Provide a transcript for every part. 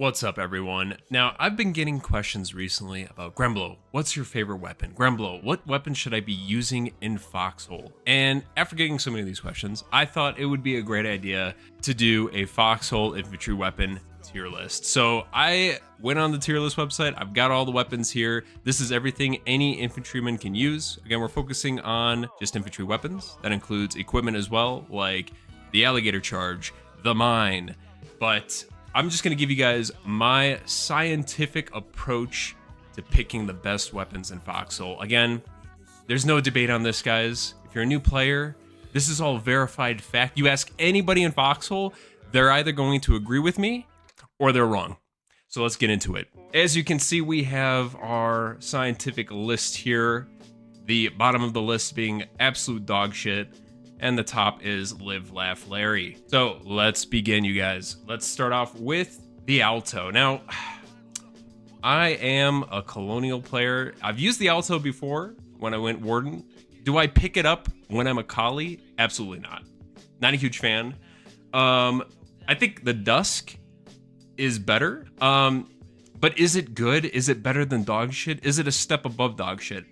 What's up, everyone? Now, I've been getting questions recently about Gremblo. What's your favorite weapon? Gremblo, what weapon should I be using in Foxhole? And after getting so many of these questions, I thought it would be a great idea to do a Foxhole Infantry weapon tier list. So I went on the tier list website. I've got all the weapons here. This is everything any infantryman can use. Again, we're focusing on just infantry weapons. That includes equipment as well, like the alligator charge, the mine, but I'm just going to give you guys my scientific approach to picking the best weapons in Foxhole. Again, there's no debate on this, guys. If you're a new player, this is all verified fact. You ask anybody in Foxhole, they're either going to agree with me or they're wrong. So let's get into it. As you can see, we have our scientific list here. The bottom of the list being absolute dog shit, and the top is Live, Laugh, Larry. So let's begin, you guys. Let's start off with the Alto. Now, I am a Colonial player. I've used the Alto before when I went Warden. Do I pick it up when I'm a Collie? Absolutely not. Not a huge fan. I think the Dusk is better. But is it good? Is it better than dog shit? Is it a step above dog shit?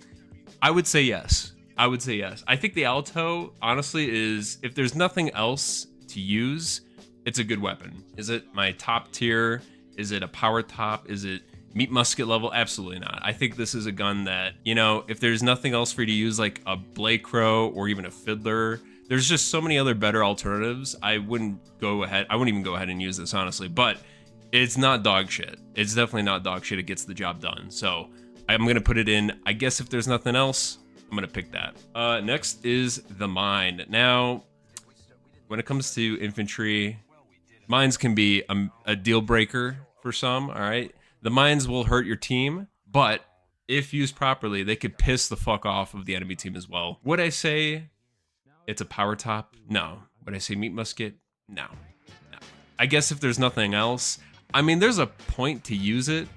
I would say yes. I think the Alto, honestly, is, if there's nothing else to use, it's a good weapon. Is it my top tier? Is it a power top? Is it meat musket level? Absolutely not. I think this is a gun that, you know, if there's nothing else for you to use, like a Blade Crow or even a Fiddler, there's just so many other better alternatives. I wouldn't even go ahead and use this, honestly, but it's not dog shit. It's definitely not dog shit. It gets the job done. So I'm going to put it in, I guess if there's nothing else, I'm going to pick that. Next is the mine. Now, when it comes to infantry, mines can be a deal breaker for some, all right? The mines will hurt your team, but if used properly, they could piss the fuck off of the enemy team as well. Would I say it's a power top? No. Would I say meat musket? No. I guess if there's nothing else, I mean, there's a point to use it.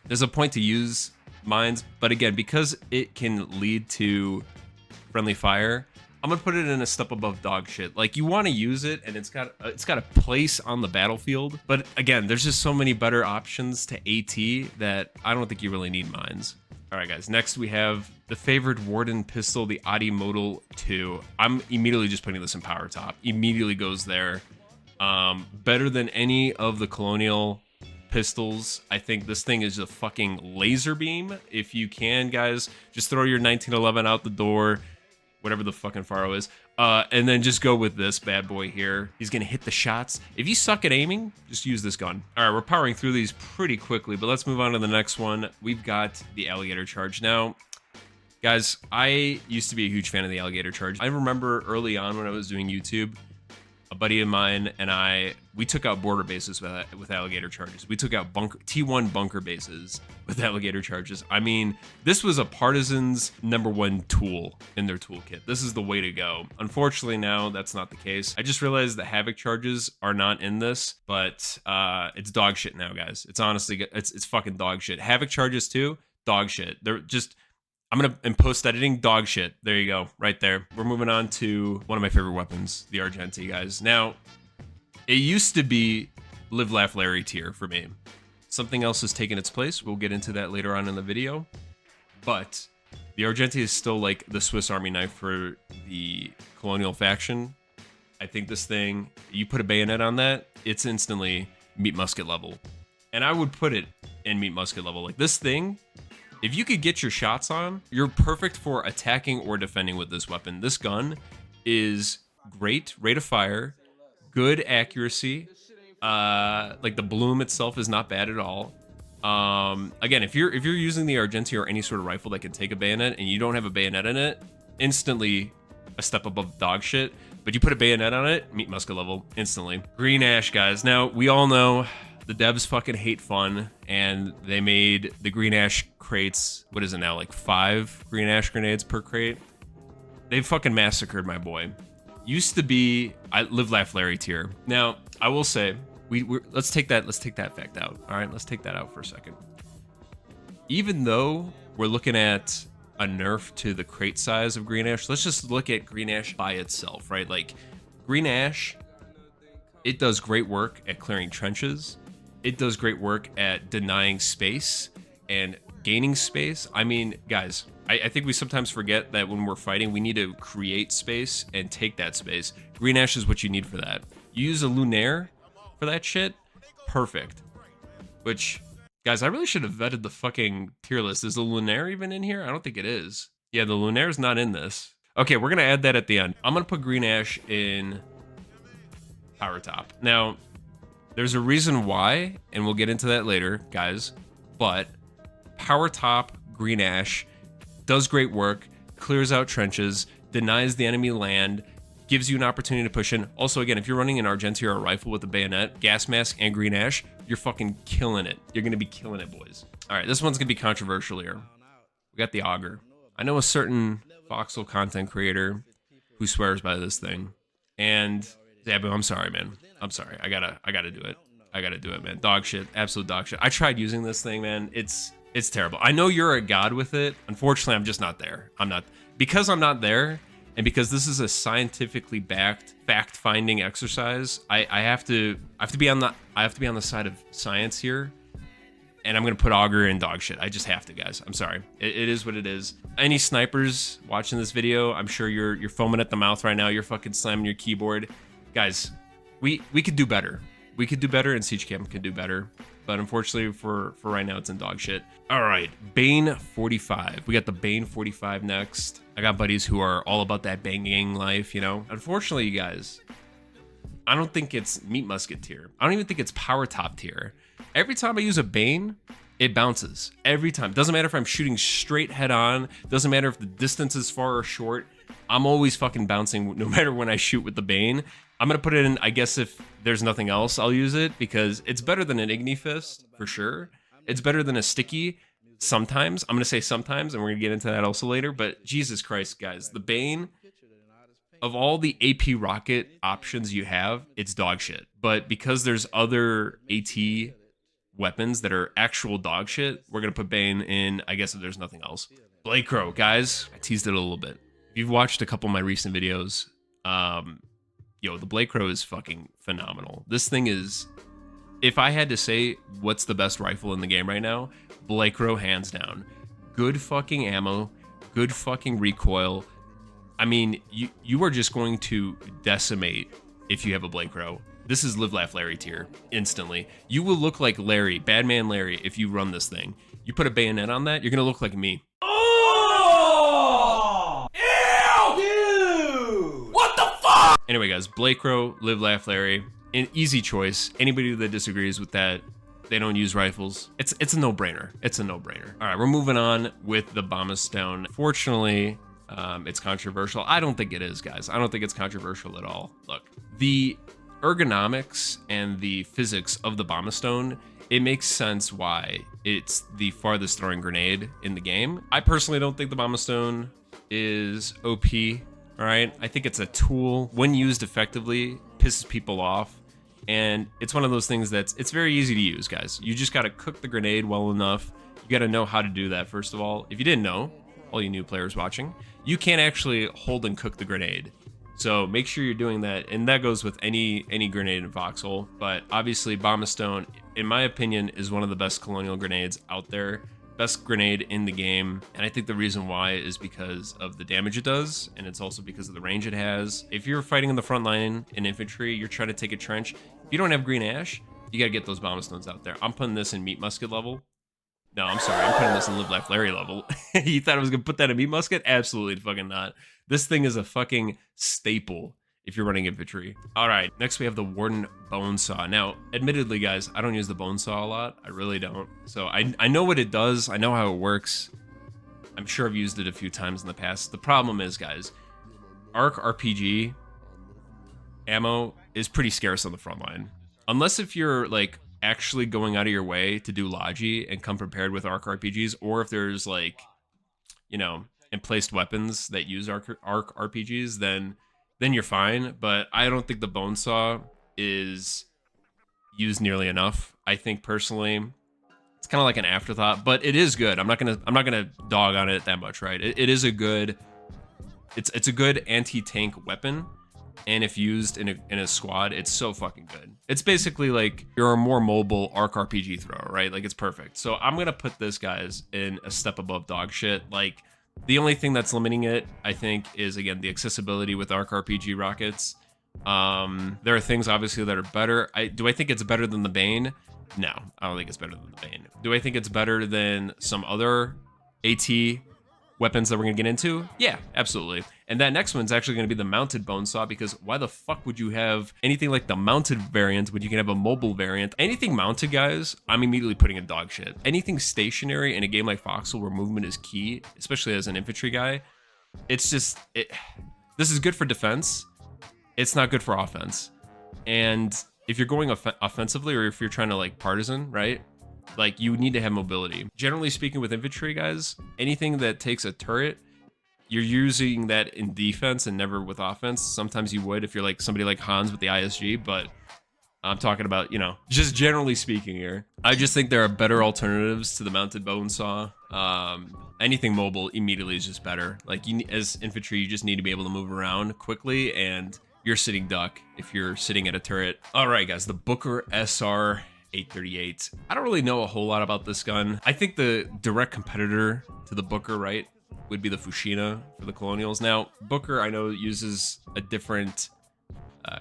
There's a point to use mines, but again, because it can lead to friendly fire, I'm gonna put it in a step above dog shit. Like, you want to use it, and it's got a place on the battlefield, but again, there's just so many better options to AT that I don't think you really need mines. All right, guys. Next, we have the favored Warden pistol, the Adi Modal 2. I'm immediately just putting this in power top. Immediately goes there. Better than any of the Colonial pistols. I think this thing is a fucking laser beam. If you can, guys, just throw your 1911 out the door, whatever the fucking faro is, and then just go with this bad boy here. He's gonna hit the shots. If you suck at aiming, just use this gun. All right, we're powering through these pretty quickly, but let's move on to the next one. We've got the alligator charge. Now, guys, I used to be a huge fan of the alligator charge. I remember early on when I was doing YouTube, a buddy of mine and we took out border bases with alligator charges. We took out T1 bunker bases with alligator charges. I mean, this was a partisan's #1 tool in their toolkit. This is the way to go. Unfortunately, now that's not the case. I just realized the Havoc charges are not in this, but it's dog shit now, guys. It's honestly, it's fucking dog shit. Havoc charges too, dog shit. They're just, I'm gonna, in post-editing, dog shit. There you go, right there. We're moving on to one of my favorite weapons, the Argenti, guys. Now, it used to be Live, Laugh, Larry tier for me. Something else has taken its place. We'll get into that later on in the video. But the Argenti is still like the Swiss Army knife for the Colonial faction. I think this thing, you put a bayonet on that, it's instantly meat musket level. And I would put it in meat musket level. Like, this thing, if you could get your shots on, you're perfect for attacking or defending with this weapon. This gun is great rate of fire, good accuracy. Like, the bloom itself is not bad at all. Again, if you're using the Argenti or any sort of rifle that can take a bayonet and you don't have a bayonet in it, instantly a step above dog shit. But you put a bayonet on it, meat musket level, instantly. Green Ash, guys. Now, we all know the devs fucking hate fun, and they made the Green Ash crates, what is it now, like 5 Green Ash grenades per crate? They fucking massacred my boy. Used to be, I Live, Laugh, Larry tier. Now, I will say, let's take that fact out. All right, let's take that out for a second. Even though we're looking at a nerf to the crate size of Green Ash, let's just look at Green Ash by itself, right? Like, Green Ash, it does great work at clearing trenches. it does great work at denying space and gaining space. I mean, guys, I think we sometimes forget that when we're fighting, we need to create space and take that space. Green Ash is what you need for that. You use a Lunaire for that shit, perfect. Which, guys, I really should have vetted the fucking tier list. Is the Lunaire even in here? I don't think it is. Yeah, the Lunaire's not in this. Okay, we're gonna add that at the end. I'm gonna put Green Ash in Power Top. Now, there's a reason why, and we'll get into that later, guys, but Power Top Green Ash does great work, clears out trenches, denies the enemy land, gives you an opportunity to push in. Also, again, if you're running an Argentea or a rifle with a bayonet, gas mask, and Green Ash, you're fucking killing it. You're gonna be killing it, boys. All right, this one's gonna be controversial here. We got the Augur. I know a certain Foxhole content creator who swears by this thing. And Zabu, I'm sorry, man. I'm sorry. I gotta do it. I gotta do it, man. Dog shit. Absolute dog shit. I tried using this thing, man. It's terrible. I know you're a god with it. Unfortunately, I'm just not there. Because I'm not there, and because this is a scientifically backed fact-finding exercise, I have to be on the side of science here. And I'm gonna put Augur in dog shit. I just have to, guys. I'm sorry. It is what it is. Any snipers watching this video, I'm sure you're foaming at the mouth right now. You're fucking slamming your keyboard. Guys, we could do better. We could do better, and Siege Camp could do better. But unfortunately, for right now, it's in dog shit. All right, Bane 45. We got the Bane 45 next. I got buddies who are all about that banging life, you know? Unfortunately, you guys, I don't think it's Meat Musket tier. I don't even think it's Power Top tier. Every time I use a Bane, it bounces. Every time. Doesn't matter if I'm shooting straight head on. Doesn't matter if the distance is far or short. I'm always fucking bouncing no matter when I shoot with the Bane. I'm going to put it in, I guess if there's nothing else, I'll use it because it's better than an Igni Fist, for sure. It's better than a Sticky, sometimes. I'm going to say sometimes, and we're going to get into that also later. But Jesus Christ, guys, the Bane, of all the AP rocket options you have, it's dog shit. But because there's other AT weapons that are actual dog shit, we're going to put Bane in, I guess if there's nothing else. Blade Crow, guys, I teased it a little bit. If you've watched a couple of my recent videos, yo, the Blade Crow is fucking phenomenal. This thing is, if I had to say what's the best rifle in the game right now, Blade Crow hands down. Good fucking ammo, good fucking recoil. I mean, you are just going to decimate if you have a Blade Crow. This is Live Laugh Larry tier, instantly. You will look like Larry, Badman Larry, if you run this thing. You put a bayonet on that, you're gonna look like me. Oh! Ew! Dude! What the fuck? Anyway, guys, Blade Crow, Live Laugh Larry, an easy choice. Anybody that disagrees with that, they don't use rifles. It's a no-brainer. It's a no-brainer. All right, we're moving on with the Bomba Stone. Fortunately, it's controversial. I don't think it is, guys. I don't think it's controversial at all. Look, the ergonomics and the physics of the Bomba Stone, it makes sense why it's the farthest throwing grenade in the game. I personally don't think the Bomba Stone is OP, all right? I think it's a tool. When used effectively, pisses people off. And it's one of those things it's very easy to use, guys. You just got to cook the grenade well enough. You got to know how to do that, first of all. If you didn't know, all you new players watching, you can't actually hold and cook the grenade. So make sure you're doing that, and that goes with any grenade in Foxhole. But obviously, Bomba Stone, in my opinion, is one of the best colonial grenades out there. Best grenade in the game, and I think the reason why is because of the damage it does, and it's also because of the range it has. If you're fighting in the front line in infantry, you're trying to take a trench. If you don't have Green Ash, you gotta get those Bomba Stones out there. I'm putting this in Meat Musket level. No, I'm sorry, I'm putting this in Live Laugh Larry level. You thought I was gonna put that in Meat Musket? Absolutely fucking not. This thing is a fucking staple if you're running infantry. All right, next we have the Warden Bone Saw. Now, admittedly, guys, I don't use the Bone Saw a lot. I really don't. So I know what it does. I know how it works. I'm sure I've used it a few times in the past. The problem is, guys, ARC RPG ammo is pretty scarce on the front line. Unless if you're like actually going out of your way to do Logi and come prepared with ARC RPGs, or if there's like, you know, emplaced weapons that use ARC RPGs, then you're fine. But I don't think the Bone Saw is used nearly enough. I think personally, it's kind of like an afterthought, but it is good. I'm not gonna dog on it that much, right? It is a good, it's a good anti-tank weapon. and if used in a squad, it's so fucking good. It's basically like you're a more mobile arc RPG thrower, right? Like it's perfect. So I'm gonna put this, guys, in a step above dog shit. Like the only thing that's limiting it, I think, is again the accessibility with arc RPG rockets. There are things obviously that are better. Do I think it's better than the Bane? No, I don't think it's better than the Bane. Do I think it's better than some other AT weapons that we're gonna get into? Yeah, absolutely. And that next one's actually gonna be the mounted bone saw, because why the fuck would you have anything like the mounted variant when you can have a mobile variant? Anything mounted, guys, I'm immediately putting in dog shit. Anything stationary in a game like Foxhole where movement is key, especially as an infantry guy, it's just, this is good for defense. It's not good for offense. And if you're going offensively, or if you're trying to like partisan, right? Like you need to have mobility. Generally speaking with infantry guys, anything that takes a turret, you're using that in defense and never with offense. Sometimes you would if you're like somebody like Hans with the ISG, but I'm talking about, you know, just generally speaking here. I just think there are better alternatives to the mounted bone saw. Anything mobile immediately is just better. Like you, as infantry, you just need to be able to move around quickly, and you're sitting duck if you're sitting at a turret. All right, guys, the Booker SR 838. I don't really know a whole lot about this gun. I think the direct competitor to the Booker, right, would be the Fushina for the Colonials. Now, Booker, I know, uses a different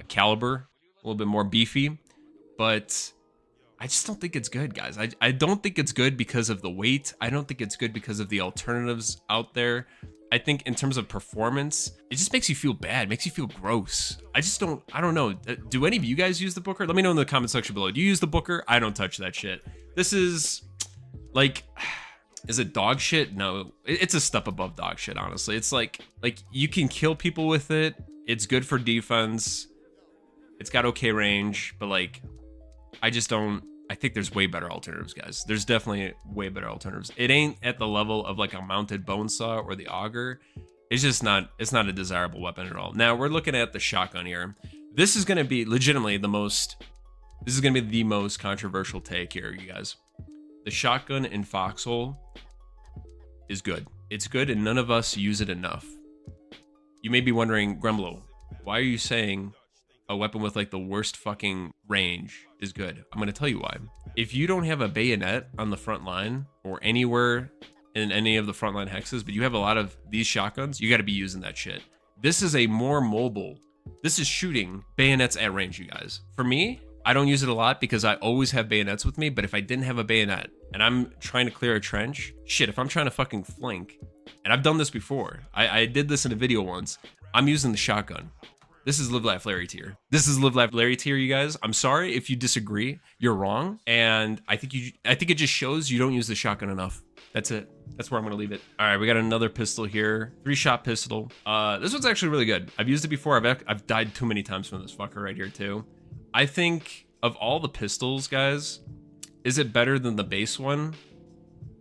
caliber, a little bit more beefy, but I just don't think it's good, guys. I don't think it's good because of the weight. I don't think it's good because of the alternatives out there. I think in terms of performance, it just makes you feel bad, makes you feel gross. I don't know. Do any of you guys use the Booker? Let me know in the comment section below. Do you use the Booker? I don't touch that shit. This is like, is it dog shit? No, it's a step above dog shit, honestly. It's like you can kill people with it. It's good for defense. It's got okay range, but like, I think there's way better alternatives, guys. There's definitely way better alternatives. It ain't at the level of like a mounted bone saw or the auger. It's just not, it's not a desirable weapon at all. Now we're looking at the shotgun here. This is going to be legitimately this is going to be the most controversial take here, you guys. The shotgun in Foxhole is good. It's good, and none of us use it enough. You may be wondering, Gremblo, why are you saying a weapon with like the worst fucking range is good? I'm going to tell you why. If you don't have a bayonet on the front line or anywhere in any of the frontline hexes, but you have a lot of these shotguns, you got to be using that shit. This is a more mobile. This is shooting bayonets at range, you guys. For me, I don't use it a lot because I always have bayonets with me, but if I didn't have a bayonet and I'm trying to clear a trench, shit, if I'm trying to fucking flank, and I've done this before, I did this in a video once, I'm using the shotgun. This is Live Laugh Larry tier. This is Live Laugh Larry tier, you guys. I'm sorry if you disagree. You're wrong, and I think it just shows you don't use the shotgun enough. That's it. That's where I'm gonna leave it. All right, we got another pistol here. 3-shot pistol. This one's actually really good. I've used it before. I've died too many times from this fucker right here too. I think of all the pistols, guys, is it better than the base one?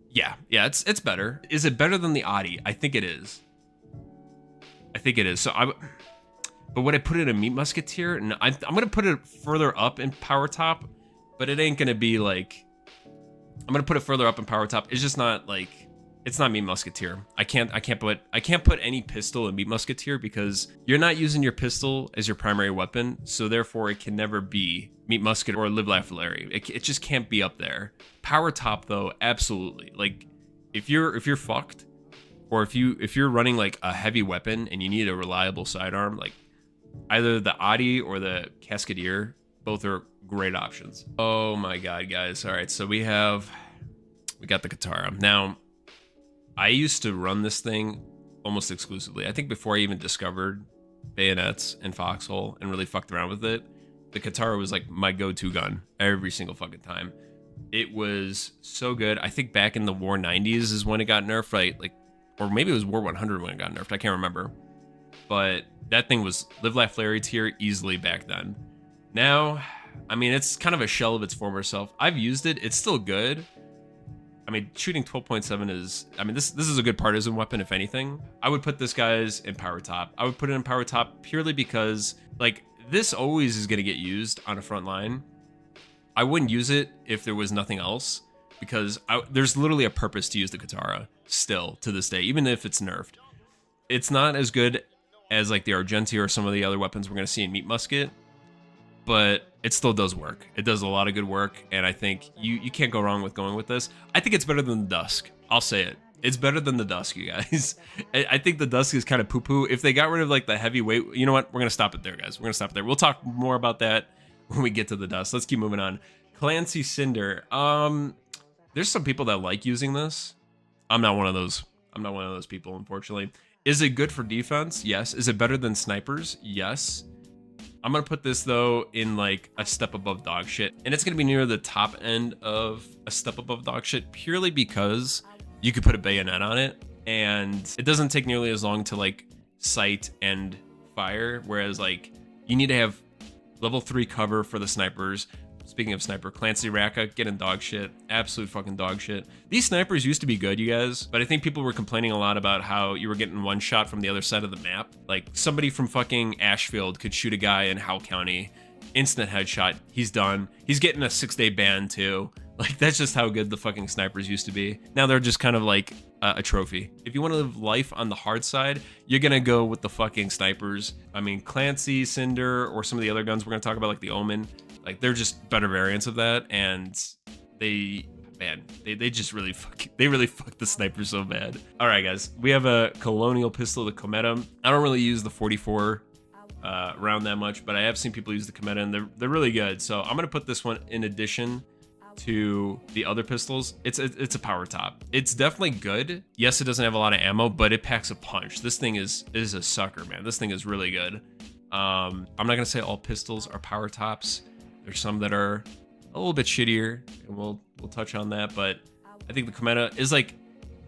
Yeah, it's better. Is it better than the Audi? I think it is. I think it is. So but would I put it in a Meat Musketeer? No, I'm gonna put it further up in Power Top, but it ain't gonna be like, I'm gonna put it further up in Power Top. It's just not like, it's not Meat Musketeer. I can't put any pistol in Meat Musketeer because you're not using your pistol as your primary weapon, so therefore it can never be Meat Musket or Live Laugh Larry. It just can't be up there. Power Top though, absolutely. Like if you're fucked, or if you're running like a heavy weapon and you need a reliable sidearm, like either the Audi or the Cascadier, both are great options. Oh my god, guys. All right, so we got the Katara. Now, I used to run this thing almost exclusively. I think before I even discovered bayonets and Foxhole and really fucked around with it, the Katara was like my go-to gun every single fucking time. It was so good. I think back in the War 90s is when it got nerfed, right? Like, or maybe it was War 100 when it got nerfed. I can't remember. But that thing was Live Laugh Larry tier easily back then. Now, I mean, it's kind of a shell of its former self. I've used it. It's still good. I mean, shooting 12.7 is, I mean, this is a good partisan weapon, if anything. I would put this, guys, in Power Top. I would put it in Power Top purely because, like, this always is going to get used on a front line. I wouldn't use it if there was nothing else, because there's literally a purpose to use the Katara still to this day, even if it's nerfed. It's not as good as like the Argentia or some of the other weapons we're going to see in Meat Musket, but it still does work. It does a lot of good work, and I think you can't go wrong with going with this. I think it's better than the Dusk. I'll say it. It's better than the Dusk, you guys. I think the Dusk is kind of poo-poo. If they got rid of like the heavyweight, you know what? We're going to stop it there, guys. We're going to stop it there. We'll talk more about that when we get to the Dusk. Let's keep moving on. Clancy Cinder. There's some people that like using this. I'm not one of those. I'm not one of those people, unfortunately. Is it good for defense? Yes. Is it better than snipers? Yes. I'm going to put this, though, in like a step above dog shit. And it's going to be near the top end of a step above dog shit purely because you could put a bayonet on it and it doesn't take nearly as long to like sight and fire. Whereas like you need to have level 3 cover for the snipers. Speaking of sniper, Clancy Raka, getting dog shit. Absolute fucking dog shit. These snipers used to be good, you guys, but I think people were complaining a lot about how you were getting one shot from the other side of the map. Like, somebody from fucking Ashfield could shoot a guy in Howe County, instant headshot, he's done. He's getting a 6-day ban, too. Like, that's just how good the fucking snipers used to be. Now they're just kind of like a trophy. If you want to live life on the hard side, you're gonna go with the fucking snipers. I mean, Clancy, Cinder, or some of the other guns we're gonna talk about, like the Omen. Like, they're just better variants of that, and they just really fuck the snipers so bad. All right, guys, we have a colonial pistol, the Cometa. I don't really use the 44 round that much, but I have seen people use the Cometa, and they're really good. So I'm gonna put this one in addition to the other pistols. It's a power top. It's definitely good. Yes, it doesn't have a lot of ammo, but it packs a punch. This thing is a sucker, man. This thing is really good. I'm not gonna say all pistols are power tops. There's some that are a little bit shittier, and we'll touch on that, but I think the Cometa is like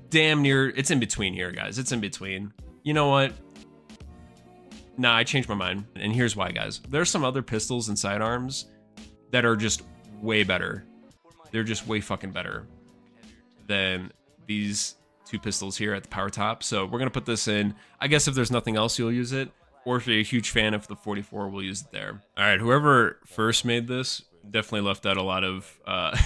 damn near, it's in between here, guys. It's in between. You know what? Nah, I changed my mind, and here's why, guys. There's some other pistols and sidearms that are just way better. They're just way fucking better than these two pistols here at the power top. So we're gonna put this in. I guess if there's nothing else, you'll use it. Or if you're a huge fan of the 44, we'll use it there. All right, whoever first made this definitely left out a lot of a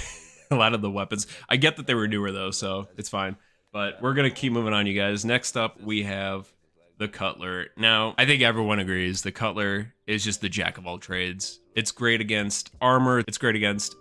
lot of the weapons. I get that they were newer though, so it's fine. But we're gonna keep moving on, you guys. Next up, we have the Cutler. Now, I think everyone agrees the Cutler is just the jack of all trades. It's great against armor. It's great against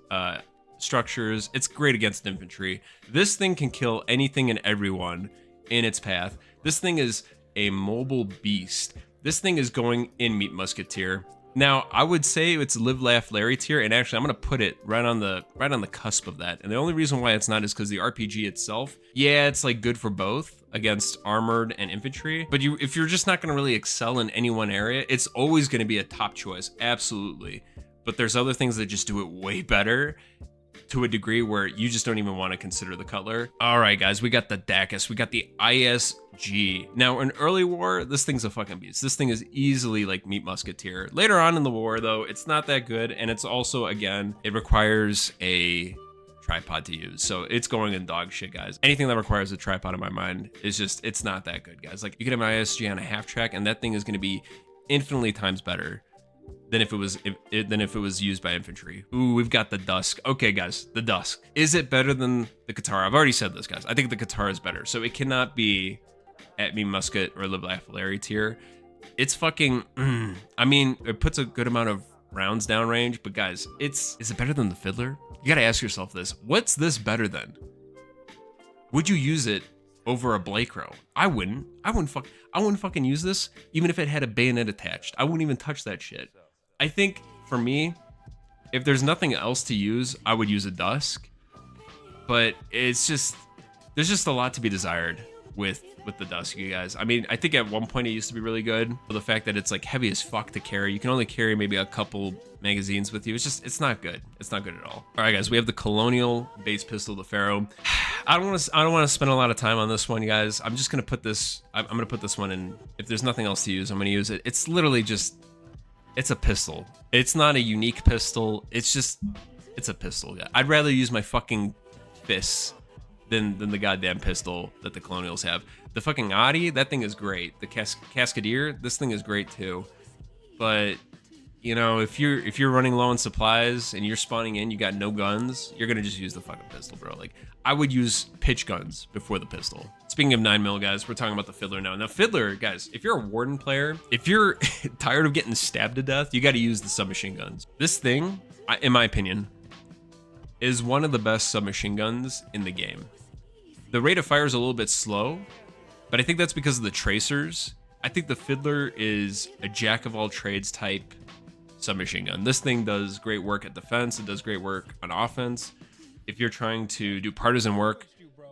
structures. It's great against infantry. This thing can kill anything and everyone in its path. This thing is a mobile beast. This thing is going in Meat Musket tier. Now, I would say it's Live, Laugh, Larry tier, and actually I'm gonna put it right on the cusp of that. And the only reason why it's not is because the RPG itself, yeah, it's like good for both against armored and infantry. But if you're just not gonna really excel in any one area, it's always gonna be a top choice, absolutely. But there's other things that just do it way better, to a degree where you just don't even want to consider the Cutler. All right, guys, we got the Dacus, we got the ISG. Now, in early war, this thing's a fucking beast. This thing is easily like Meat Musket tier. Later on in the war, though, it's not that good, and it's also, again, it requires a tripod to use, so it's going in dog shit, guys. Anything that requires a tripod, in my mind, is just, it's not that good, guys. Like, you could have an ISG on a half track, and that thing is going to be infinitely times better than if it was used by infantry. Ooh, we've got the Dusk. Okay, guys, the Dusk. Is it better than the Katara? I've already said this, guys. I think the Katara is better. So it cannot be at Meat Musket or Live, Laugh, Larry tier. It's fucking, I mean, it puts a good amount of rounds downrange, but guys, is it better than the Fiddler? You gotta ask yourself this. What's this better than? Would you use it over a Blakero? I wouldn't fucking use this, even if it had a bayonet attached. I wouldn't even touch that shit. I think, for me, if there's nothing else to use, I would use a Dusk. But it's just, there's just a lot to be desired with the Dusk, you guys. I mean, I think at one point it used to be really good. But the fact that it's like heavy as fuck to carry, you can only carry maybe a couple magazines with you. It's not good. It's not good at all. All right, guys, we have the Colonial base pistol, the Pharaoh. I don't want to spend a lot of time on this one, guys. I'm just gonna put this. I'm gonna put this one in. If there's nothing else to use, I'm gonna use it. It's literally just, it's a pistol. It's not a unique pistol. It's a pistol. I'd rather use my fucking fists than the goddamn pistol that the Colonials have. The fucking Adi, that thing is great. The Cascadier, this thing is great too. But you know, if you're running low on supplies and you're spawning in, you got no guns, you're gonna just use the fucking pistol, bro. Like, I would use pitch guns before the pistol. Speaking of 9mm, guys, we're talking about the Fiddler now. Now, Fiddler, guys, if you're a Warden player, if you're tired of getting stabbed to death, you got to use the submachine guns. This thing, in my opinion, is one of the best submachine guns in the game. The rate of fire is a little bit slow, but I think that's because of the tracers. I think the Fiddler is a jack of all trades type submachine gun. This thing does great work at defense. It does great work on offense. If you're trying to do partisan work,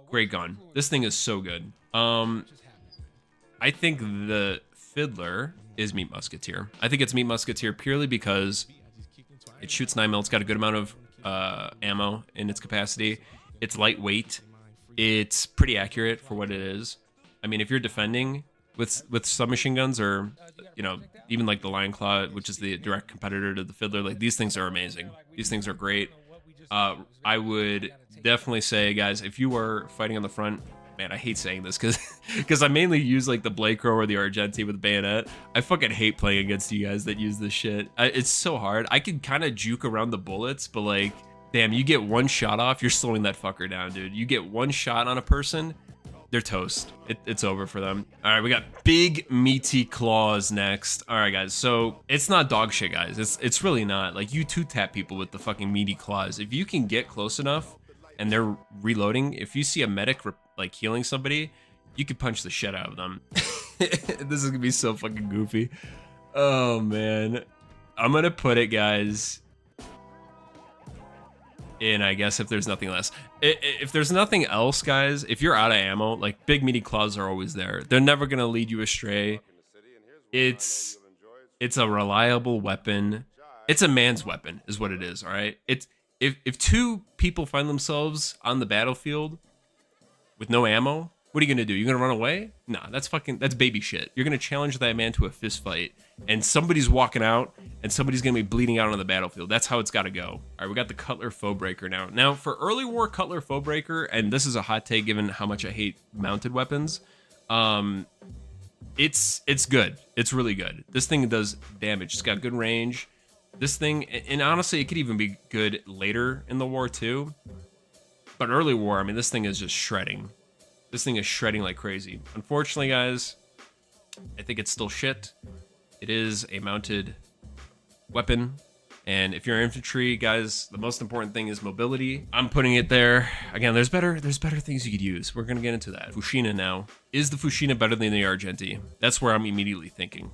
great gun. This thing is so good. I think the Fiddler is Meat Musketeer. I think it's Meat Musketeer purely because it shoots 9mm. It's got a good amount of ammo in its capacity. It's lightweight. It's pretty accurate for what it is. I mean, if you're defending with submachine guns, or you know, even like the Lion Claw, which is the direct competitor to the Fiddler, like these things are amazing. These things are great. I would definitely say, guys, if you are fighting on the front, man, I hate saying this because I mainly use like the Blade Crow or the Argenti with the bayonet. I fucking hate playing against you guys that use this shit. It's so hard. I can kind of juke around the bullets, but like, damn, you get one shot off, you're slowing that fucker down, dude. You get one shot on a person, they're toast. It's over for them. All right, we got big meaty claws next. All right, guys, so it's not dog shit, guys. It's really not. Like, you two-tap people with the fucking meaty claws. If you can get close enough and they're reloading, if you see a medic like healing somebody, you could punch the shit out of them. This is gonna be so fucking goofy. Oh man, I'm gonna put it, guys, in, I guess, if there's nothing less. If there's nothing else, guys, if you're out of ammo, like, big meaty claws are always there. They're never gonna lead you astray. It's a reliable weapon. It's a man's weapon is what it is. All right, it's if two people find themselves on the battlefield with no ammo, what are you gonna do? You're gonna run away? Nah, that's baby shit. You're gonna challenge that man to a fist fight, and somebody's walking out, and somebody's gonna be bleeding out on the battlefield. That's how it's gotta go. All right, we got the Cutler Foebreaker now. Now, for early war Cutler Foebreaker, and this is a hot take given how much I hate mounted weapons, it's good. It's really good. This thing does damage. It's got good range. This thing, and honestly, it could even be good later in the war too. But early war, I mean, this thing is just shredding. This thing is shredding like crazy. Unfortunately, guys, I think it's still shit. It is a mounted weapon. And if you're infantry, guys, the most important thing is mobility. I'm putting it there. Again, there's better things you could use. We're gonna get into that. Fushina now. Is the Fushina better than the Argenti? That's where I'm immediately thinking.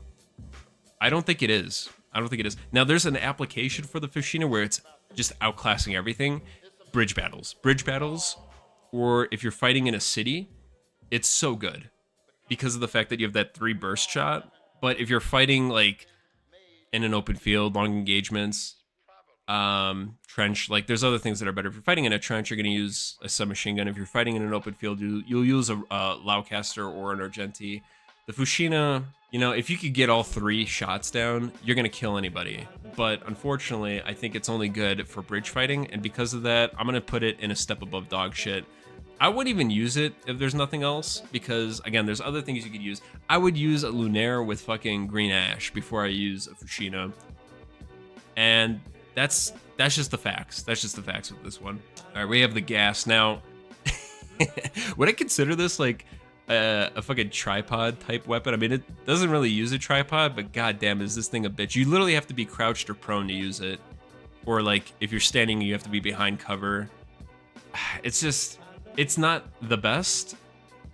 I don't think it is. I don't think it is. Now, there's an application for the Fushina where it's just outclassing everything. Bridge battles. Bridge battles, or if you're fighting in a city, it's so good because of the fact that you have that 3 burst shot. But if you're fighting like in an open field, long engagements, trench, like there's other things that are better. If you're fighting in a trench, you're going to use a submachine gun. If you're fighting in an open field, you'll use a Laucaster or an Argenti. The Fushina, you know, if you could get all 3 shots down, you're going to kill anybody. But unfortunately, I think it's only good for bridge fighting. And because of that, I'm going to put it in a step above dog shit. I wouldn't even use it if there's nothing else, because again, there's other things you could use. I would use a Lunaire with fucking green ash before I use a Fushina. And that's just the facts. That's just the facts with this one. All right, we have the gas. Now, would I consider this like a fucking tripod type weapon? I mean, it doesn't really use a tripod, but goddamn, is this thing a bitch. You literally have to be crouched or prone to use it. Or like, if you're standing, you have to be behind cover. It's not the best,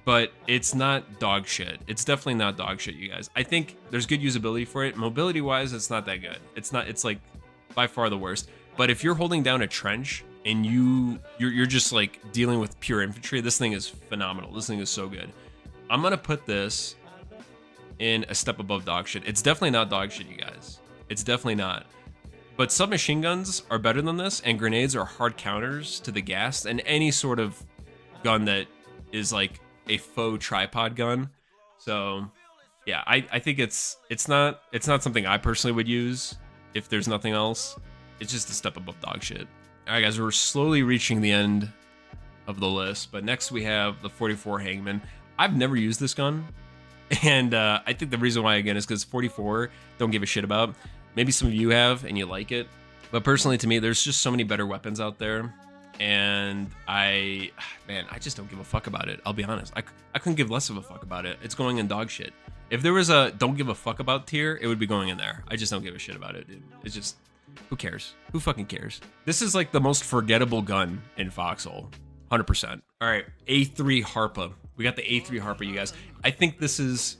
but it's not dog shit. It's definitely not dog shit, you guys. I think there's good usability for it. Mobility wise, it's not that good. It's like by far the worst. But if you're holding down a trench and you're just like dealing with pure infantry, this thing is phenomenal. This thing is so good. I'm gonna put this in a step above dog shit. It's definitely not dog shit, you guys. It's definitely not. But submachine guns are better than this, and grenades are hard counters to the gas and any sort of gun that is like a faux tripod gun. So yeah, I think it's not something I personally would use if there's nothing else. It's just a step above dog shit. All right, guys, we're slowly reaching the end of the list, but next we have the 44 Hangman. I've never used this gun, and I think the reason why, again, is because 44 don't give a shit about. Maybe some of you have and you like it, but personally to me, there's just so many better weapons out there. And I just don't give a fuck about it. I'll be honest. I couldn't give less of a fuck about it. It's going in dog shit. If there was a don't give a fuck about tier, it would be going in there. I just don't give a shit about it, dude. It's just, who cares? Who fucking cares? This is like the most forgettable gun in Foxhole. 100%. All right, A3 Harpa. We got the A3 Harpa, you guys. I think this is,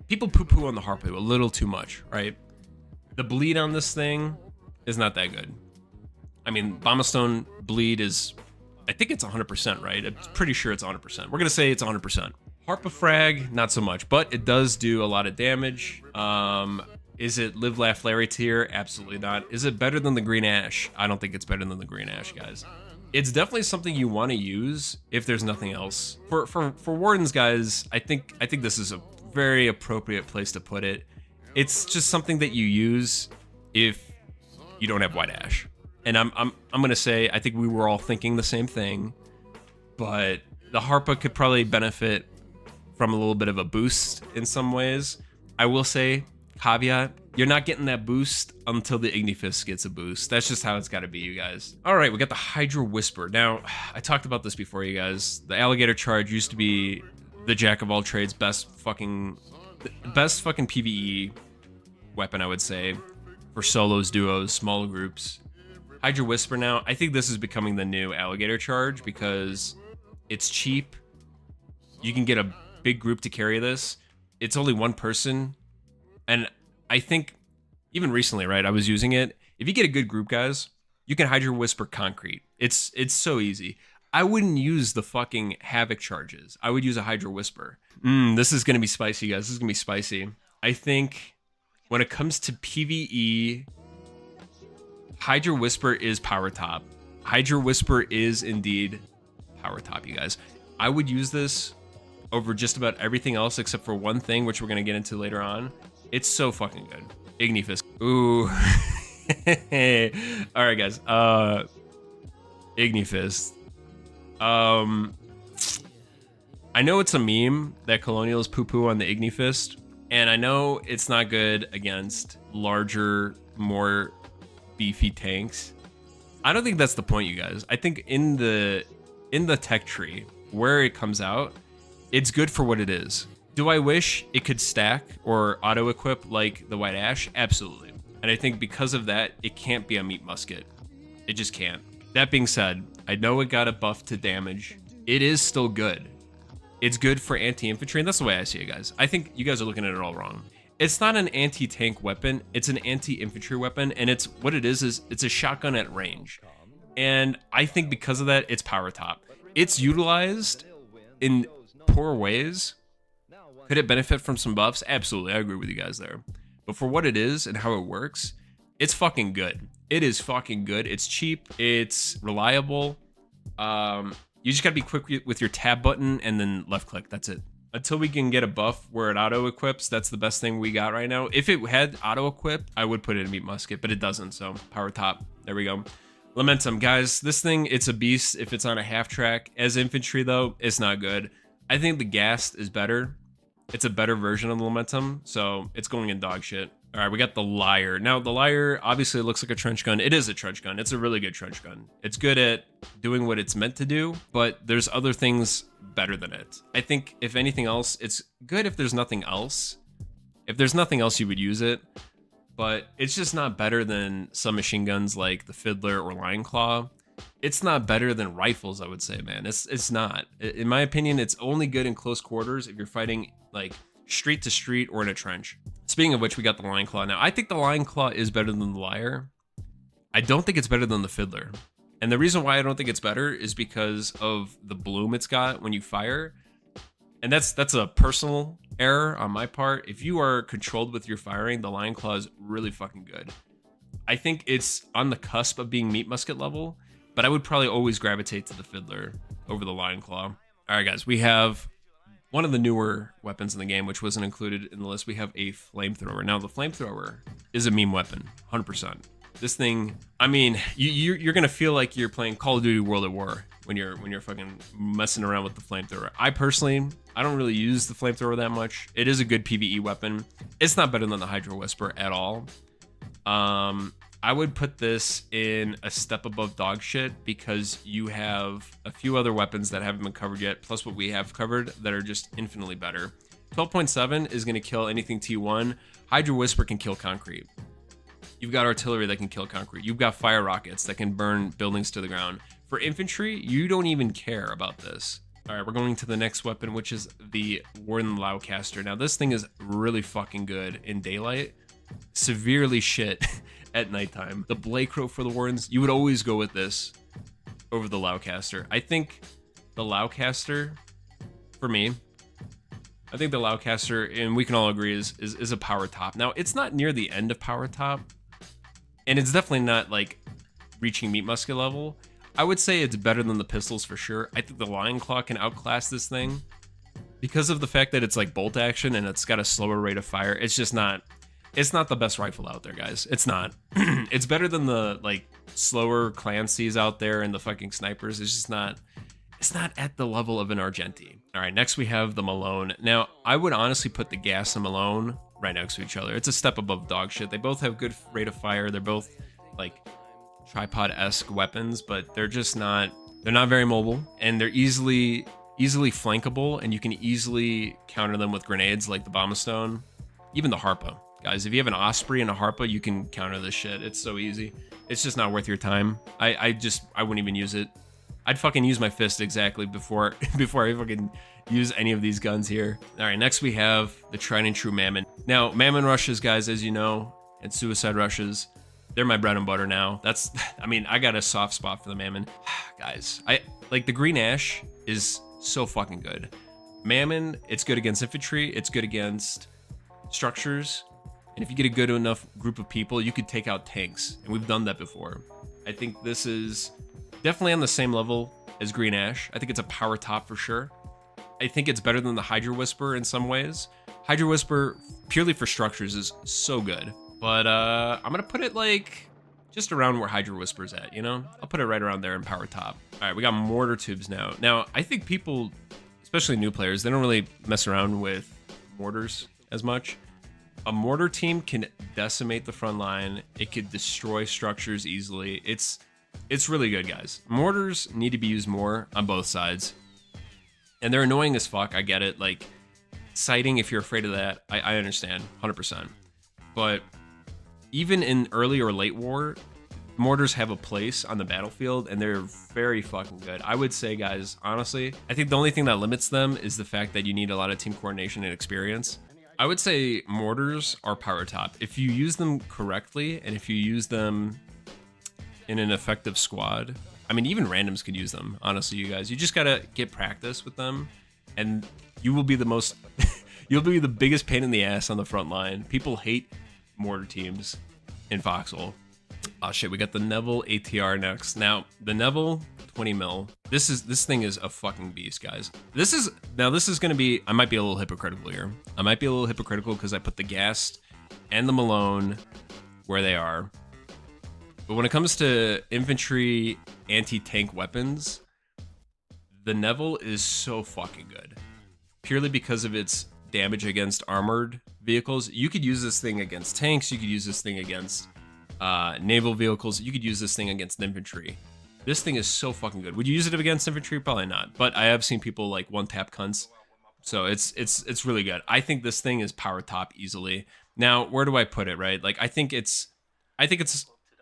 people poo-poo on the Harpa a little too much, right? The bleed on this thing is not that good. I mean, Bombstone bleed is, I think it's 100%, right? I'm pretty sure it's 100%. We're gonna say it's 100%. Harpa frag, not so much, but it does do a lot of damage. Is it live, laugh, Larry tier? Absolutely not. Is it better than the Green Ash? I don't think it's better than the Green Ash, guys. It's definitely something you want to use if there's nothing else. For Wardens, guys, I think this is a very appropriate place to put it. It's just something that you use if you don't have White Ash. And I'm gonna say I think we were all thinking the same thing, but the Harpa could probably benefit from a little bit of a boost in some ways. I will say, caveat, you're not getting that boost until the Ignifist gets a boost. That's just how it's got to be, you guys. All right, we got the Hydra Whisper. Now, I talked about this before, you guys. The Alligator Charge used to be the jack of all trades, best fucking PvE weapon, I would say, for solos, duos, small groups. Hydra Whisper now, I think this is becoming the new Alligator Charge because it's cheap. You can get a big group to carry this. It's only one person. And I think even recently, right, I was using it. If you get a good group, guys, you can Hydra Whisper concrete. It's so easy. I wouldn't use the fucking Havoc charges. I would use a Hydra Whisper. This is going to be spicy, guys. This is going to be spicy. I think when it comes to PvE, Hydra Whisper is power top. Hydra Whisper is indeed power top, you guys. I would use this over just about everything else except for one thing, which we're going to get into later on. It's so fucking good. Ignifist. Ooh. All right, guys. Ignifist. I know it's a meme that Colonials poo-poo on the Ignifist, and I know it's not good against larger, more beefy tanks. I don't think that's the point, you guys. I think in the tech tree, where it comes out, it's good for what it is. Do I wish it could stack or auto-equip like the White Ash? Absolutely. And I think because of that, it can't be a meat musket. It just can't. That being said, I know it got a buff to damage. It is still good. It's good for anti-infantry, and that's the way I see it, guys. I think you guys are looking at it all wrong. It's not an anti-tank weapon. It's an anti-infantry weapon, and it's what it is it's a shotgun at range. And I think because of that, it's power top. It's utilized in poor ways. Could it benefit from some buffs? Absolutely, I agree with you guys there. But for what it is and how it works, it's fucking good. It is fucking good. It's cheap. It's reliable. You just gotta be quick with your tab button and then left click. That's it. Until we can get a buff where it auto equips, that's the best thing we got right now. If it had auto equip, I would put it in meat musket, but it doesn't. So power top. There we go. Lamentum, guys. This thing, it's a beast if it's on a half track. As infantry though, it's not good. I think the Ghast is better. It's a better version of the Lamentum, so it's going in dog shit. All right, we got the Lyre. Now, the Lyre obviously looks like a trench gun. It is a trench gun. It's a really good trench gun. It's good at doing what it's meant to do, but there's other things better than it. I think, if anything else, it's good if there's nothing else. If there's nothing else, you would use it, but it's just not better than some machine guns like the Fiddler or Lion Claw. It's not better than rifles, I would say, man. It's not. In my opinion, it's only good in close quarters if you're fighting like street to street or in a trench. Speaking of which, we got the Lion Claw now. I think the Lion Claw is better than the Lyre. I don't think it's better than the Fiddler. And the reason why I don't think it's better is because of the bloom it's got when you fire. And that's a personal error on my part. If you are controlled with your firing, the Lion Claw is really fucking good. I think it's on the cusp of being meat musket level, but I would probably always gravitate to the Fiddler over the Lion Claw. All right, guys, we have one of the newer weapons in the game, which wasn't included in the list. We have a flamethrower. Now, the flamethrower is a meme weapon, 100%. This thing, I mean, you're gonna feel like you're playing Call of Duty World at War when you're fucking messing around with the flamethrower. I personally, I don't really use the flamethrower that much. It is a good PvE weapon. It's not better than the Hydra Whisper at all. I would put this in a step above dog shit because you have a few other weapons that haven't been covered yet, plus what we have covered that are just infinitely better. 12.7 is going to kill anything T1. Hydra Whisper can kill concrete. You've got artillery that can kill concrete. You've got fire rockets that can burn buildings to the ground. For infantry, you don't even care about this. All right, we're going to the next weapon, which is the Warden Loudcaster. Now, this thing is really fucking good in daylight. Severely shit at nighttime. The Blade Crow for the Wardens, you would always go with this over the Loudcaster. I think the Loudcaster, for me, I think the Loudcaster, and we can all agree, is a power top. Now, it's not near the end of power top, and it's definitely not like reaching meat musket level. I would say it's better than the pistols for sure. I think the Lion Claw can outclass this thing because of the fact that it's like bolt action and it's got a slower rate of fire. It's just not, it's not the best rifle out there, guys. It's not. It's better than the like slower Clancy's out there and the fucking snipers. It's just not, it's not at the level of an Argenti. All right, next we have the Malone. Now, I would honestly put the Gas and Malone right next to each other. It's a step above dog shit. They both have good rate of fire. They're both like tripod-esque weapons, but they're just not, they're not very mobile, and they're easily flankable, and you can easily counter them with grenades like the Bomb Stone. Even the Harpa. Guys, if you have an Osprey and a Harpa, you can counter this shit. It's so easy. It's just not worth your time. I wouldn't even use it. I'd fucking use my fist exactly before I fucking use any of these guns here. All right, next we have the tried and true Mammon. Now, Mammon rushes, guys, as you know, and suicide rushes, they're my bread and butter now. That's, I mean, I got a soft spot for the Mammon. Guys, I like the Green Ash is so fucking good. Mammon, it's good against infantry, it's good against structures, and if you get a good enough group of people, you could take out tanks, and we've done that before. I think this is definitely on the same level as Green Ash. I think it's a power top for sure. I think it's better than the Hydra Whisper in some ways. Hydra Whisper, purely for structures, is so good. But I'm gonna put it like just around where Hydra Whisper's at, you know? I'll put it right around there in power top. All right, we got mortar tubes now. Now, I think people, especially new players, they don't really mess around with mortars as much. A mortar team can decimate the front line. It could destroy structures easily. It's really good, guys. Mortars need to be used more on both sides. And they're annoying as fuck, I get it. Like, sighting, if you're afraid of that, I understand, 100%. But even in early or late war, mortars have a place on the battlefield, and they're very fucking good. I would say, guys, honestly, I think the only thing that limits them is the fact that you need a lot of team coordination and experience. I would say mortars are power top. If you use them correctly, and if you use them in an effective squad, I mean, even randoms could use them, honestly, you guys. You just gotta get practice with them, and you will be the most, you'll be the biggest pain in the ass on the front line. People hate mortar teams in Foxhole. Oh shit, we got the Neville ATR next. Now, the Neville 20 mil. This thing is a fucking beast, guys. This is gonna be, I might be a little hypocritical here. I might be a little hypocritical because I put the Gas and the Malone where they are. But when it comes to infantry anti-tank weapons, the Neville is so fucking good. Purely because of its damage against armored vehicles. You could use this thing against tanks, you could use this thing against naval vehicles, you could use this thing against infantry. This thing is so fucking good. Would you use it against infantry? Probably not. But I have seen people like one-tap cunts. So it's really good. I think this thing is power top easily. Now, where do I put it, right? Like, I think it's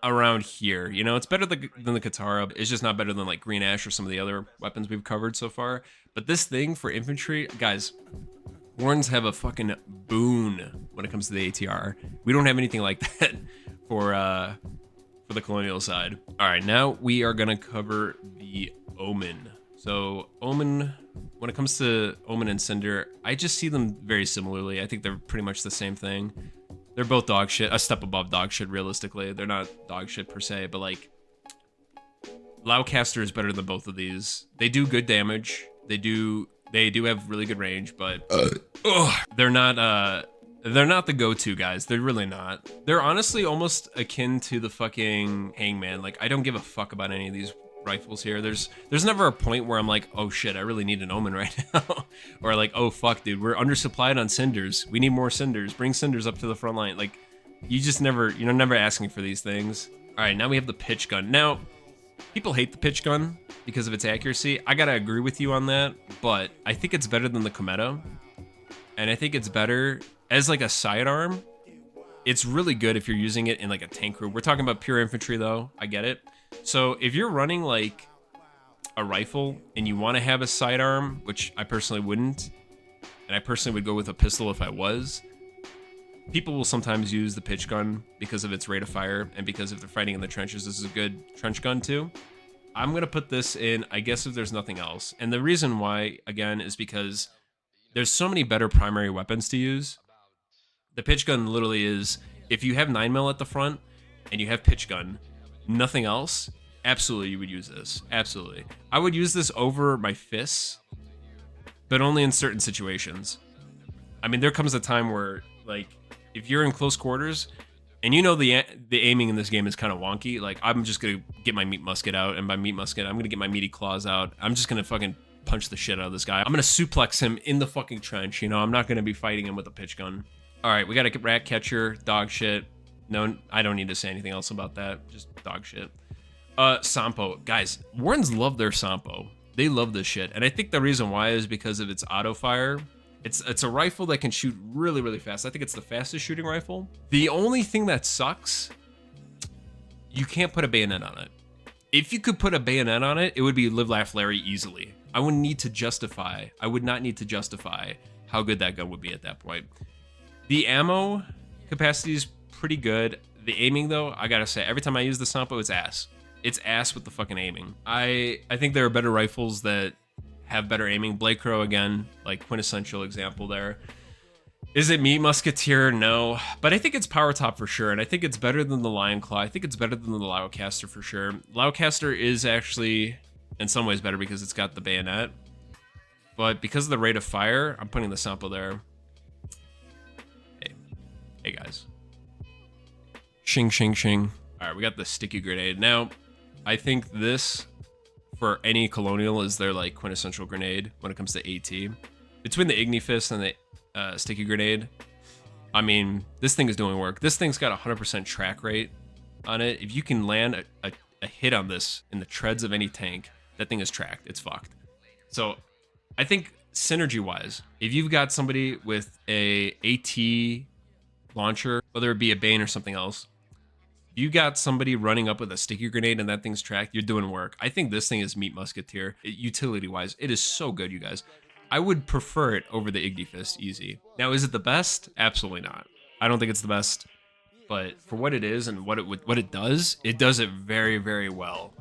around here. You know, it's better than the Katara. It's just not better than like Green Ash or some of the other weapons we've covered so far. But this thing for infantry, guys, Warrens have a fucking boon when it comes to the ATR. We don't have anything like that for the colonial side. All right, now we are gonna cover the Omen. So Omen, when it comes to Omen and Cinder, I just see them very similarly. I think they're pretty much the same thing. They're both dog shit, a step above dog shit realistically. They're not dog shit per se, but like Loudcaster is better than both of these. They do good damage. They do have really good range, but they're not the go-to guys. They're really not. They're honestly almost akin to the fucking Hangman. Like, I don't give a fuck about any of these rifles here. There's never a point where I'm like, oh shit, I really need an Omen right now. Or like, oh fuck, dude, we're undersupplied on cinders. We need more cinders. Bring cinders up to the front line. Like, You just never, never asking for these things. All right, now we have the pitch gun. Now, people hate the pitch gun because of its accuracy. I gotta agree with you on that, but I think it's better than the Cometa. And I think it's better as like a sidearm. It's really good if you're using it in like a tank group. We're talking about pure infantry though, I get it. So if you're running like a rifle and you want to have a sidearm, which I personally wouldn't, and I personally would go with a pistol if I was, people will sometimes use the pitch gun because of its rate of fire and because if they're fighting in the trenches, this is a good trench gun too. I'm going to put this in, I guess, if there's nothing else. And the reason why, again, is because there's so many better primary weapons to use. The pitch gun literally is, if you have 9mm at the front and you have pitch gun, nothing else, absolutely you would use this. Absolutely. I would use this over my fists, but only in certain situations. I mean, there comes a time where, like, if you're in close quarters, and you know the aiming in this game is kind of wonky, like, I'm just going to get my meat musket out, and by meat musket, I'm going to get my meaty claws out. I'm just going to fucking punch the shit out of this guy. I'm going to suplex him in the fucking trench, I'm not going to be fighting him with a pitch gun. All right, we got a rat catcher, dog shit. No, I don't need to say anything else about that. Just dog shit. Sampo. Guys, Wardens love their Sampo. They love this shit. And I think the reason why is because of its auto fire. It's a rifle that can shoot really, really fast. I think it's the fastest shooting rifle. The only thing that sucks, you can't put a bayonet on it. If you could put a bayonet on it, it would be Live, Laugh, Larry easily. I would not need to justify how good that gun would be at that point. The ammo capacity is pretty good. The aiming, though, I gotta say, every time I use the Sampo, it's ass. It's ass with the fucking aiming. I think there are better rifles that have better aiming. Blade Crow, again, like quintessential example there. Is it Meat Musketeer? No. But I think it's Power Top for sure, and I think it's better than the Lion Claw. I think it's better than the Loudcaster for sure. Loudcaster is actually, in some ways, better because it's got the bayonet. But because of the rate of fire, I'm putting the Sampo there. Hey guys. Shing, shing, shing. All right, we got the sticky grenade. Now, I think this, for any Colonial, is their like quintessential grenade when it comes to AT. Between the Ignifist and the sticky grenade, I mean, this thing is doing work. This thing's got 100% track rate on it. If you can land a hit on this in the treads of any tank, that thing is tracked. It's fucked. So, I think synergy-wise, if you've got somebody with a AT launcher, whether it be a Bane or something else, if you got somebody running up with a sticky grenade and that thing's tracked, you're doing work. I think this thing is Meat Musketeer. Utility-wise, it is so good, you guys. I would prefer it over the Ignifist, easy. Now, is it the best? Absolutely not. I don't think it's the best, but for what it is and what it does it very, very well.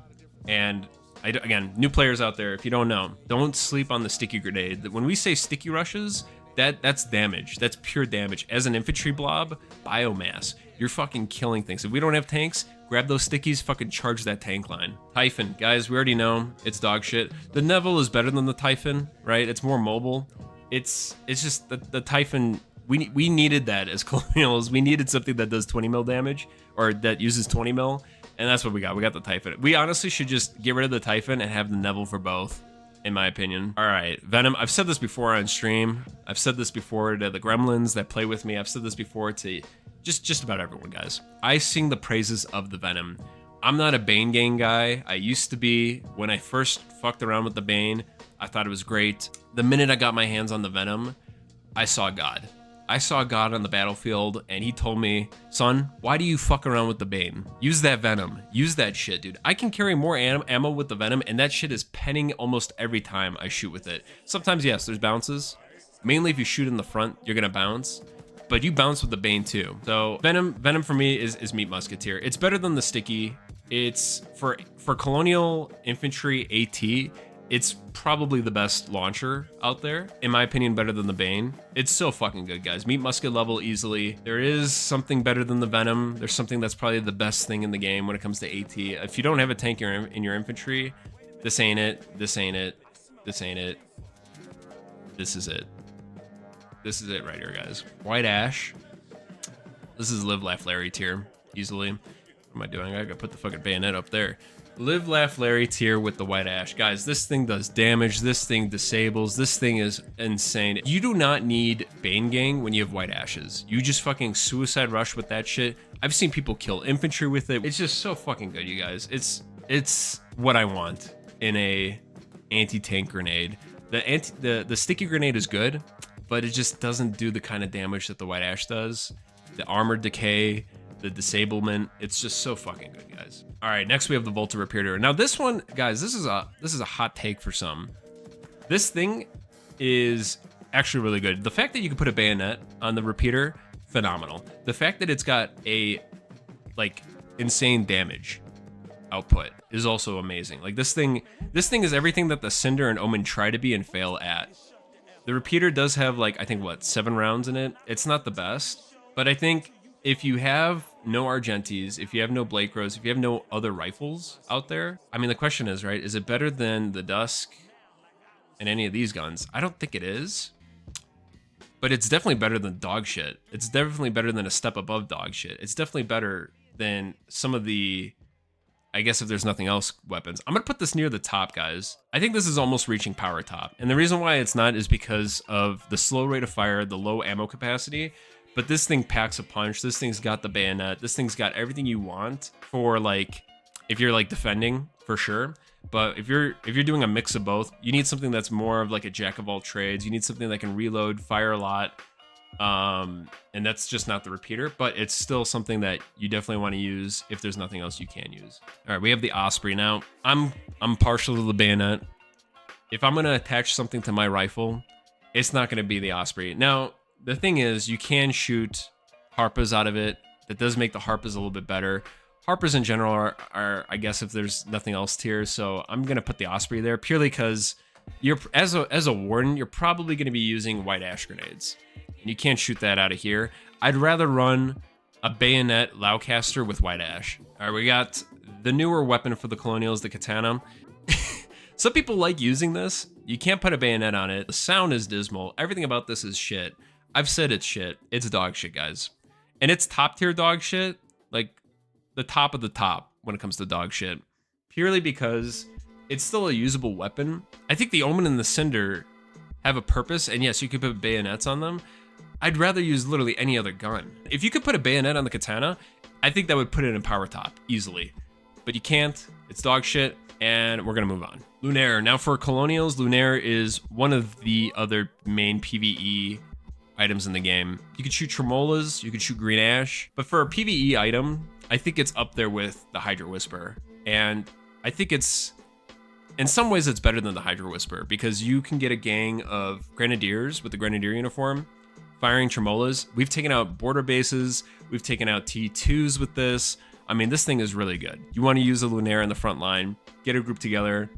And again, new players out there, if you don't know, don't sleep on the sticky grenade. When we say sticky rushes, that's damage. That's pure damage. As an infantry blob, biomass, you're fucking killing things. If we don't have tanks, grab those stickies, fucking charge that tank line. Typhon, guys, we already know it's dog shit. The Neville is better than the Typhon, right? It's more mobile. It's just the Typhon. We needed that as Colonials. We needed something that does 20 damage, or that uses 20 mil, and that's what we got. We got the Typhon. We honestly should just get rid of the Typhon and have the Neville for both, in my opinion. All right, Venom. I've said this before on stream. I've said this before to the gremlins that play with me. I've said this before to just about everyone, guys. I sing the praises of the Venom. I'm not a Bane gang guy. I used to be. When I first fucked around with the Bane, I thought it was great. The minute I got my hands on the Venom, I saw God. I saw God on the battlefield, and he told me, son, why do you fuck around with the Bane? Use that Venom. Use that shit, dude. I can carry more ammo with the Venom, and that shit is penning almost every time I shoot with it. Sometimes, yes, there's bounces. Mainly if you shoot in the front, you're gonna bounce. But you bounce with the Bane too. So Venom for me is Meat Musketeer. It's better than the sticky. It's for Colonial Infantry AT, it's probably the best launcher out there. In my opinion, better than the Bane. It's so fucking good, guys. Meat Musket level easily. There is something better than the Venom. There's something that's probably the best thing in the game when it comes to AT. If you don't have a tank in your infantry, this ain't it. This ain't it. This ain't it. This is it. This is it right here, guys. White Ash. This is Live, Laugh, Larry tier, easily. What am I doing? I gotta put the fucking bayonet up there. Live Laugh Larry tier with the White Ash. Guys, this thing does damage. This thing disables. This thing is insane. You do not need Bane Gang when you have White Ashes. You just fucking suicide rush with that shit. I've seen people kill infantry with it. It's just so fucking good, you guys. It's what I want in a anti-tank grenade. The sticky grenade is good, but it just doesn't do the kind of damage that the White Ash does. The armor decay, the disablement, it's just so fucking good, guys. All right, next we have the Volta Repeater. Now this one, guys, this is a hot take for some. This thing is actually really good. The fact that you can put a bayonet on the repeater, phenomenal. The fact that it's got a like insane damage output is also amazing. Like this thing is everything that the Cinder and Omen try to be and fail at. The repeater does have like, I think what, 7 rounds in it. It's not the best, but I think if you have no Argentis, if you have no Blake Rose, if you have no other rifles out there, I mean, the question is, right, is it better than the Dusk and any of these guns? I don't think it is, but it's definitely better than dog shit. It's definitely better than a step above dog shit. It's definitely better than some of the, I guess if there's nothing else, weapons. I'm gonna put this near the top, guys. I think this is almost reaching power top. And the reason why it's not is because of the slow rate of fire, the low ammo capacity, but this thing packs a punch. This thing's got the bayonet. This thing's got everything you want for like, if you're like defending for sure. But if you're doing a mix of both, you need something that's more of like a jack of all trades. You need something that can reload, fire a lot. And that's just not the repeater, but it's still something that you definitely want to use if there's nothing else you can use. All right, we have the Osprey. Now, I'm partial to the bayonet. If I'm going to attach something to my rifle, it's not going to be the Osprey. Now, the thing is, you can shoot Harpas out of it. That does make the Harpas a little bit better. Harpas in general are I guess if there's nothing else tier, so I'm going to put the Osprey there purely because you're as a warden, you're probably going to be using White Ash grenades. You can't shoot that out of here. I'd rather run a bayonet Loudcaster with White Ash. All right, we got the newer weapon for the Colonials, the Katana. Some people like using this. You can't put a bayonet on it. The sound is dismal. Everything about this is shit. I've said it's shit. It's dog shit, guys. And it's top tier dog shit. Like the top of the top when it comes to dog shit. Purely because it's still a usable weapon. I think the Omen and the Cinder have a purpose. And yes, you could put bayonets on them. I'd rather use literally any other gun. If you could put a bayonet on the Katana, I think that would put it in power top easily. But you can't. It's dog shit. And we're going to move on. Lunaire. Now for Colonials, Lunaire is one of the other main PvE items in the game. You could shoot Tremolas, you could shoot Green Ash, but for a PvE item, I think it's up there with the Hydra Whisper. And I think it's, in some ways, it's better than the Hydra Whisper because you can get a gang of Grenadiers with the Grenadier uniform firing Tremolas. We've taken out border bases, we've taken out T2s with this. I mean, this thing is really good. You want to use a Lunaire in the front line, get a group together,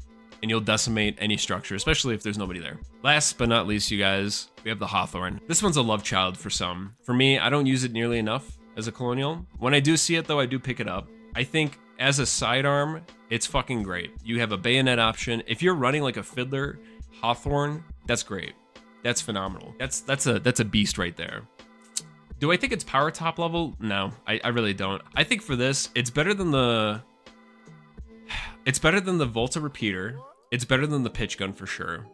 and you'll decimate any structure, especially if there's nobody there. Last but not least, you guys, we have the Hawthorne. This one's a love child for some. For me, I don't use it nearly enough as a Colonial. When I do see it, though, I do pick it up. I think as a sidearm, it's fucking great. You have a bayonet option. If you're running like a Fiddler Hawthorne, that's great. That's phenomenal. That's a beast right there. Do I think it's power top level? No, I really don't. I think for this, it's better than the Volta Repeater. It's better than the pitch gun for sure.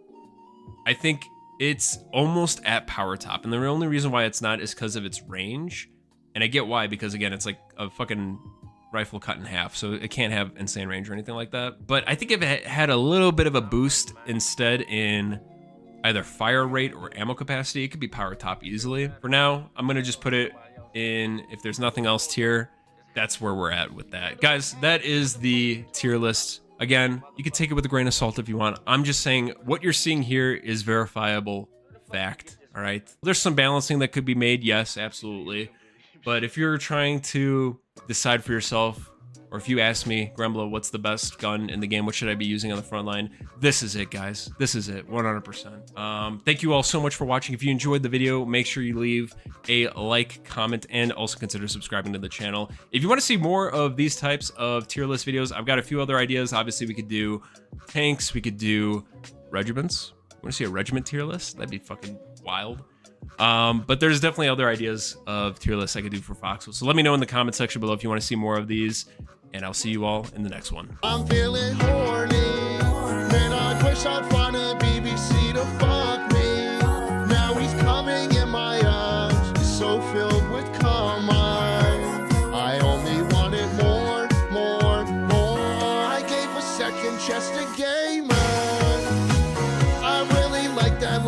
I think it's almost at power top. And the only reason why it's not is because of its range. And I get why, because again, it's like a fucking rifle cut in half. So it can't have insane range or anything like that. But I think if it had a little bit of a boost instead in either fire rate or ammo capacity, it could be power top easily. For now, I'm going to just put it in, if there's nothing else tier, that's where we're at with that. Guys, that is the tier list. Again, you can take it with a grain of salt if you want. I'm just saying what you're seeing here is verifiable fact, all right? There's some balancing that could be made, yes, absolutely. But if you're trying to decide for yourself, or if you ask me, Gremblo, what's the best gun in the game? What should I be using on the front line? This is it, guys. This is it, 100%. Thank you all so much for watching. If you enjoyed the video, make sure you leave a like, comment, and also consider subscribing to the channel. If you want to see more of these types of tier list videos, I've got a few other ideas. Obviously, we could do tanks. We could do regiments. Want to see a regiment tier list? That'd be fucking wild. But there's definitely other ideas of tier lists I could do for Foxhole. So let me know in the comment section below if you want to see more of these. and I'll see you all in the next one. I'm feeling horny. Man, I wish I'd find a BBC to fuck me. Now he's coming in my eyes, he's so filled with cum. I only wanted more. I gave a second chest again.